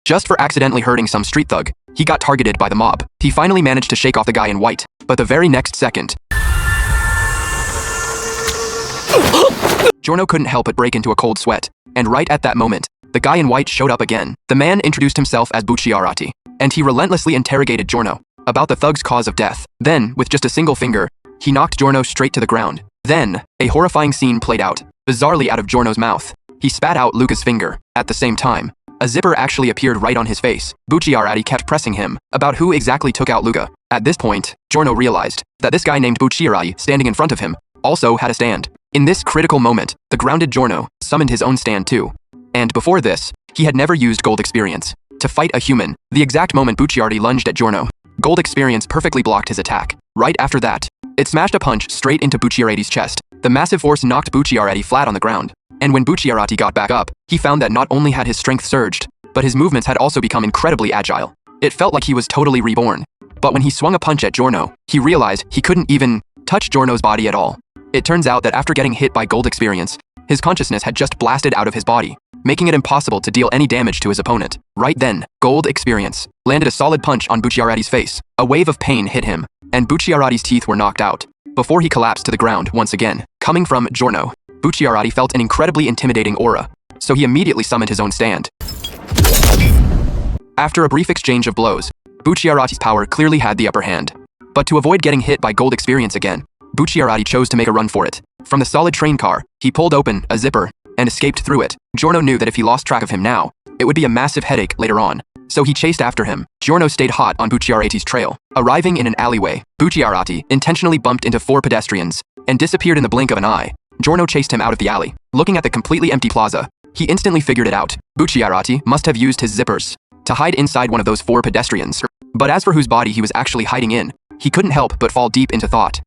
Just for accidentally hurting some street thug, he got targeted by the mob. He finally managed to shake off the guy in white, but the very next second, Giorno couldn't help but break into a cold sweat, and right at that moment, the guy in white showed up again. The man introduced himself as Bucciarati, and he relentlessly interrogated Giorno about the thug's cause of death. Then, with just a single finger, he knocked Giorno straight to the ground. Then, a horrifying scene played out, bizarrely out of Giorno's mouth. He spat out Luca's finger. At the same time, a zipper actually appeared right on his face. Bucciarati kept pressing him about who exactly took out Luca. At this point, Giorno realized that this guy named Bucciarati standing in front of him also had a stand. In this critical moment, the grounded Giorno summoned his own stand too. And before this, he had never used Gold Experience to fight a human. The exact moment Bucciarati lunged at Giorno, Gold Experience perfectly blocked his attack. Right after that, it smashed a punch straight into Bucciarati's chest. The massive force knocked Bucciarati flat on the ground. And when Bucciarati got back up, he found that not only had his strength surged, but his movements had also become incredibly agile. It felt like he was totally reborn. But when he swung a punch at Giorno, he realized he couldn't even touch Giorno's body at all. It turns out that after getting hit by Gold Experience, his consciousness had just blasted out of his body, making it impossible to deal any damage to his opponent. Right then, Gold Experience landed a solid punch on Bucciarati's face. A wave of pain hit him, and Bucciarati's teeth were knocked out, before he collapsed to the ground once again. Coming from Giorno, Bucciarati felt an incredibly intimidating aura, so he immediately summoned his own stand. After a brief exchange of blows, Bucciarati's power clearly had the upper hand. But to avoid getting hit by Gold Experience again, Bucciarati chose to make a run for it. From the solid train car, he pulled open a zipper and escaped through it. Giorno knew that if he lost track of him now, it would be a massive headache later on, so he chased after him. Giorno stayed hot on Bucciarati's trail. Arriving in an alleyway, Bucciarati intentionally bumped into 4 pedestrians and disappeared in the blink of an eye. Giorno chased him out of the alley. Looking at the completely empty plaza, he instantly figured it out. Bucciarati must have used his zippers to hide inside one of those 4 pedestrians. But as for whose body he was actually hiding in, he couldn't help but fall deep into thought.